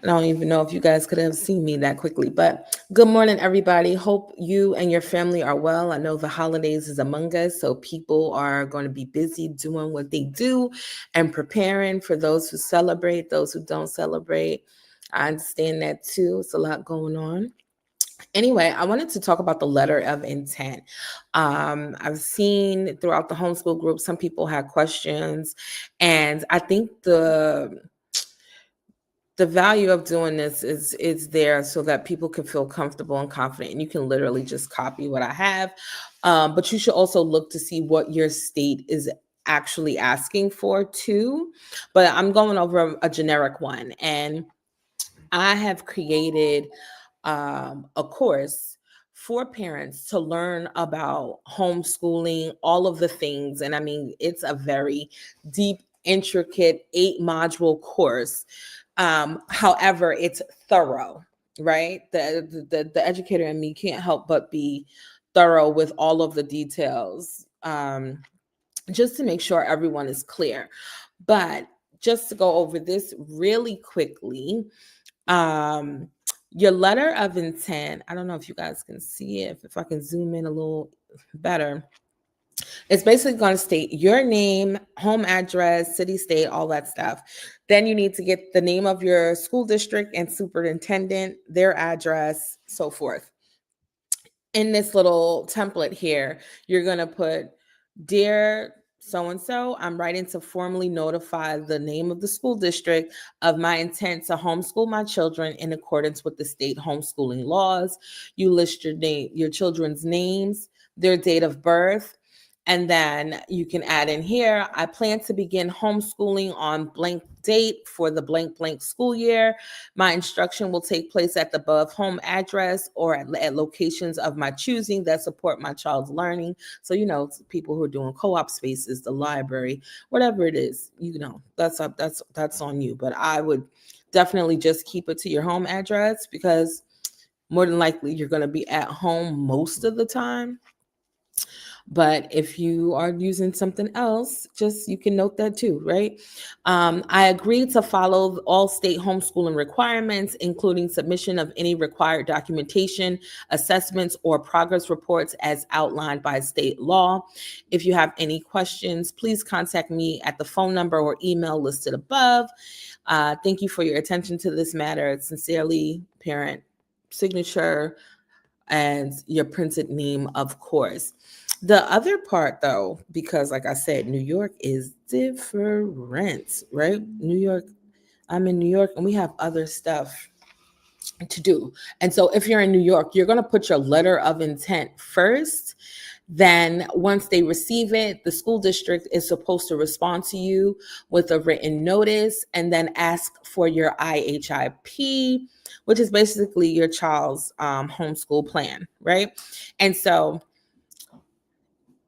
I don't even know if you guys could have seen me that quickly, but good morning, everybody. Hope you and your family are well. I know the holidays is among us, so people are going to be busy doing what they do and preparing for those who celebrate, those who don't celebrate. I understand that too. It's a lot going on. Anyway, I wanted to talk about the letter of intent. I've seen throughout the homeschool group, some people had questions, and I think the value of doing this is there so that people can feel comfortable and confident, and you can literally just copy what I have. But you should also look to see what your state is actually asking for too. But I'm going over a generic one, and I have created a course for parents to learn about homeschooling, all of the things. And I mean, it's a very deep, intricate 8 module course. However, it's thorough, right? The educator in me can't help but be thorough with all of the details, just to make sure everyone is clear. But just to go over this really quickly, um, your letter of intent, I don't know if you guys can see it, if I can zoom in a little better. It's basically going to state your name, home address, city, state, all that stuff. Then you need to get the name of your school district and superintendent, their address, so forth. In this little template here, you're going to put, Dear so and so, I'm writing to formally notify the name of the school district of my intent to homeschool my children in accordance with the state homeschooling laws. You list your name, your children's names, their date of birth, and then you can add in here, I plan to begin homeschooling on blank date for the blank blank school year. My instruction will take place at the above home address or at locations of my choosing that support my child's learning. So, people who are doing co-op spaces, the library, whatever it is, that's on you. But I would definitely just keep it to your home address, because more than likely you're going to be at home most of the time. But if you are using something else, just you can note that too, right? I agreed to follow all state homeschooling requirements, including submission of any required documentation, assessments, or progress reports as outlined by state law. If you have any questions, please contact me at the phone number or email listed above. Thank you for your attention to this matter. Sincerely, parent, signature, and your printed name, of course. The other part, though, because like I said, New York is different, right? New York, I'm in New York, and we have other stuff to do. And so if you're in New York, you're going to put your letter of intent first. Then once they receive it, the school district is supposed to respond to you with a written notice and then ask for your IHIP, which is basically your child's homeschool plan, right? And so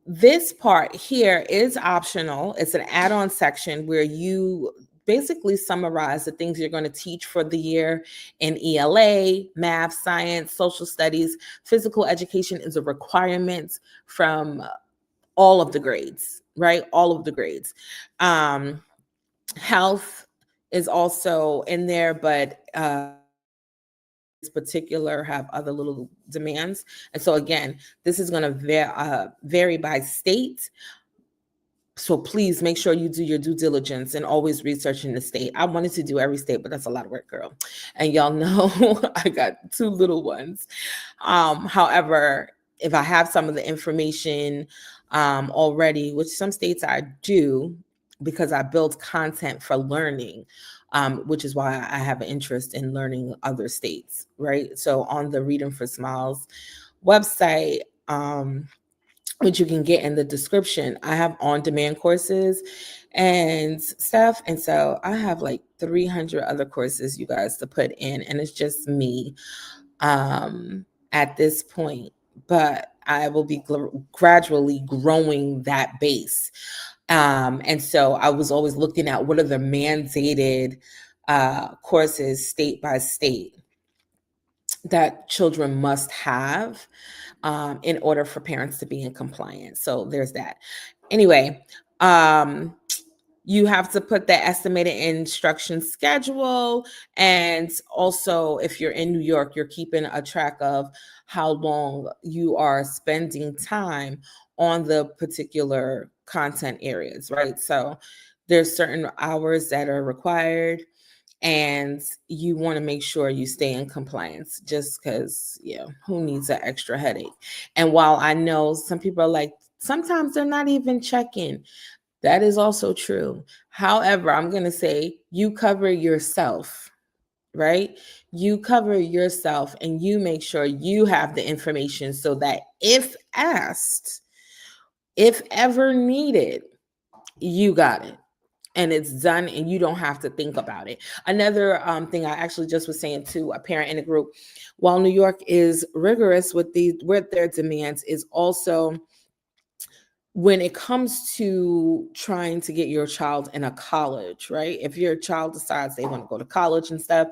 this part here is optional. It's an add-on section where you basically summarize the things you're going to teach for the year in ELA, math, science, social studies. Physical education is a requirement from all of the grades, right? All of the grades. Health is also in there, but particular have other little demands. And so again, this is going to vary by state. So please make sure you do your due diligence and always research in the state. I wanted to do every state, but that's a lot of work, girl. And y'all know I got 2 little ones. However, if I have some of the information already, which some states I do, because I build content for learning, which is why I have an interest in learning other states, right? So on the Reading for Smiles website, which you can get in the description, I have on-demand courses and stuff. And so I have like 300 other courses, you guys, to put in. And it's just me at this point. But I will be gradually growing that base. And so I was always looking at what are the mandated courses state by state that children must have in order for parents to be in compliance. So there's that. Anyway, You have to put the estimated instruction schedule. And also, if you're in New York, you're keeping a track of how long you are spending time on the particular content areas, right? So there's certain hours that are required, and you want to make sure you stay in compliance, just because, yeah, who needs an extra headache? And while I know some people are like, sometimes they're not even checking, that is also true. However, I'm going to say you cover yourself, right? You cover yourself and you make sure you have the information so that if asked, if ever needed, you got it and it's done and you don't have to think about it. Another thing I actually just was saying to a parent in a group, while New York is rigorous with their demands, is also when it comes to trying to get your child in a college, right? If your child decides they want to go to college and stuff,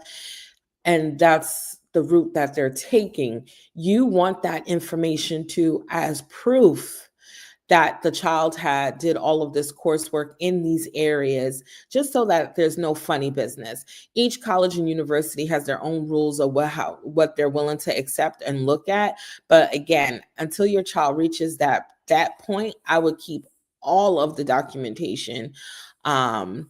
and that's the route that they're taking, you want that information to as proof that the child had did all of this coursework in these areas, just so that there's no funny business. Each college and university has their own rules of what they're willing to accept and look at. But again, until your child reaches that point, I would keep all of the documentation, and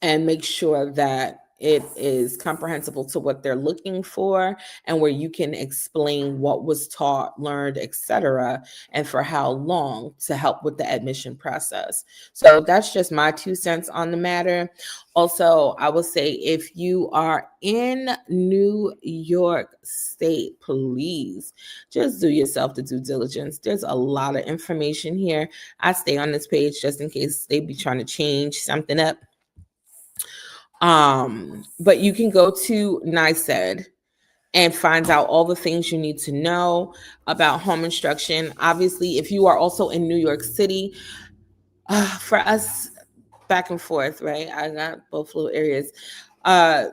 make sure that it is comprehensible to what they're looking for, and where you can explain what was taught, learned, etc., and for how long, to help with the admission process. So that's just my 2 cents on the matter. Also, I will say, if you are in New York State, please just do yourself the due diligence. There's a lot of information here. I stay on this page just in case they be trying to change something up. But you can go to NYSED and find out all the things you need to know about home instruction. Obviously, if you are also in New York City, for us, back and forth, right? I got both little areas.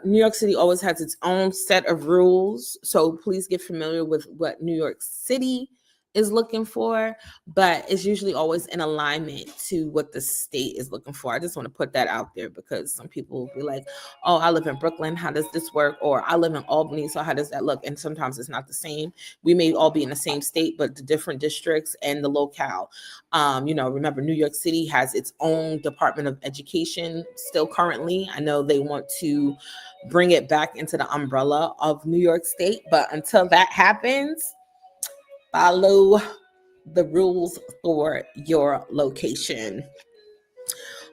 New York City always has its own set of rules, so please get familiar with what New York City is looking for, but it's usually always in alignment to what the state is looking for. I just want to put that out there, because some people will be like, oh, I live in Brooklyn, how does this work? Or I live in Albany, so how does that look? And sometimes it's not the same. We may all be in the same state, but the different districts and the locale. Remember, New York City has its own Department of Education still currently. I know they want to bring it back into the umbrella of New York State, but until that happens, follow the rules for your location.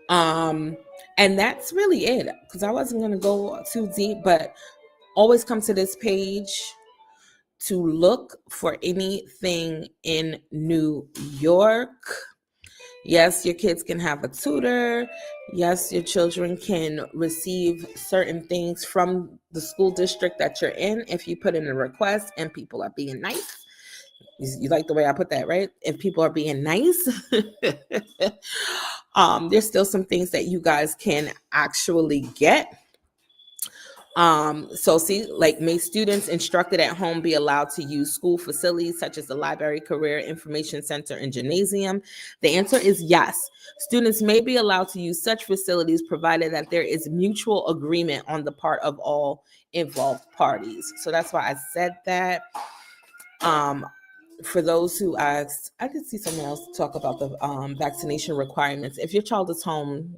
And that's really it, because I wasn't going to go too deep, but always come to this page to look for anything in New York. Yes, your kids can have a tutor. Yes, your children can receive certain things from the school district that you're in if you put in a request and people are being nice. You like the way I put that, right? If people are being nice, there's still some things that you guys can actually get. So see, like, may students instructed at home be allowed to use school facilities such as the library, career information center, and gymnasium? The answer is yes. Students may be allowed to use such facilities provided that there is mutual agreement on the part of all involved parties. So that's why I said that. For those who asked, I did see someone else talk about the vaccination requirements. If your child is home,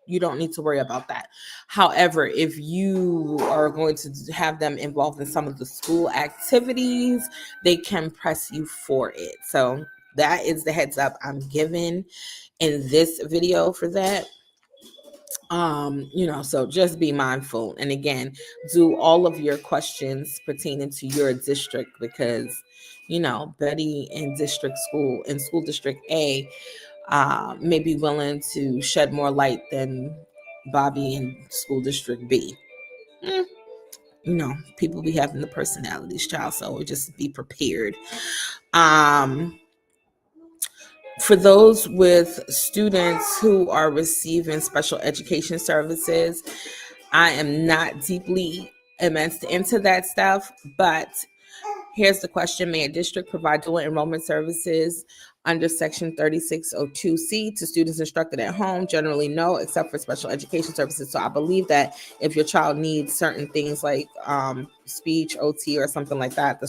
you don't need to worry about that. However, if you are going to have them involved in some of the school activities, they can press you for it. So that is the heads up I'm giving in this video for that. So just be mindful. And again, do all of your questions pertaining to your district, because, Betty in school district A, may be willing to shed more light than Bobby in school district B. People be having the personalities, child, so just be prepared. For those with students who are receiving special education services, I am not deeply immersed into that stuff, but here's the question: may a district provide dual enrollment services under section 3602C to students instructed at home. Generally, no, except for special education services. So I believe that if your child needs certain things like speech, OT, or something like that,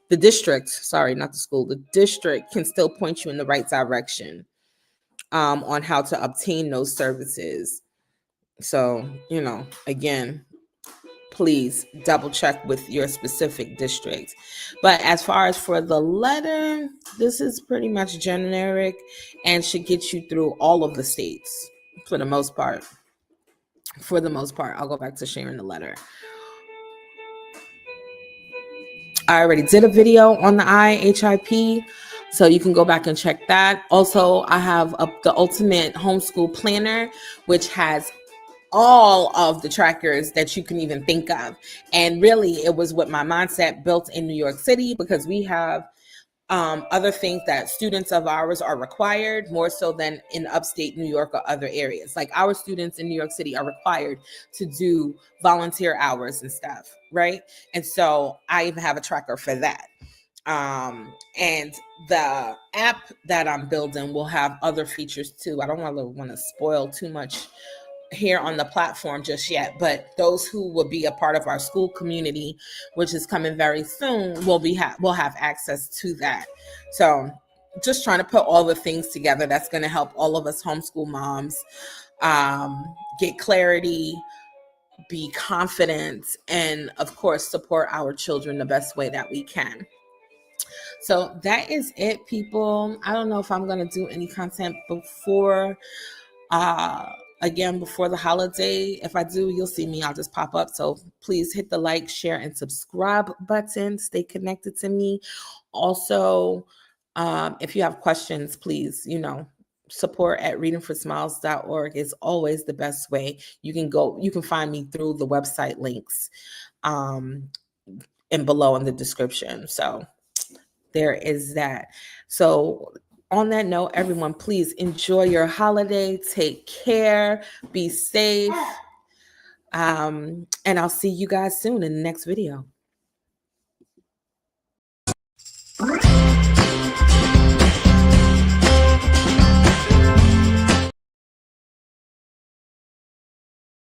the district, sorry, not the school, the district can still point you in the right direction on how to obtain those services. So, again, please double check with your specific district. But as far as for the letter, this is pretty much generic and should get you through all of the states for the most part. I'll go back to sharing the letter. I already did a video on the IHIP, so you can go back and check that. Also, I have the Ultimate Homeschool Planner, which has all of the trackers that you can even think of. And really, it was with my mindset built in New York City, because we have other things that students of ours are required more so than in upstate New York or other areas. Like our students in New York City are required to do volunteer hours and stuff, right? And so I even have a tracker for that. And the app that I'm building will have other features too. I don't want to spoil too much here on the platform just yet, but those who will be a part of our school community, which is coming very soon, will have access to that. So just trying to put all the things together that's going to help all of us homeschool moms get clarity, be confident, and of course support our children the best way that we can. So that is it, people. I don't know if I'm going to do any content before before the holiday. If I do, you'll see me. I'll just pop up. So please hit the like, share, and subscribe button. Stay connected to me. Also, if you have questions, please, support at readingforsmiles.org is always the best way. You can find me through the website links and below in the description. So there is that. So on that note, everyone, please enjoy your holiday. Take care. Be safe. And I'll see you guys soon in the next video.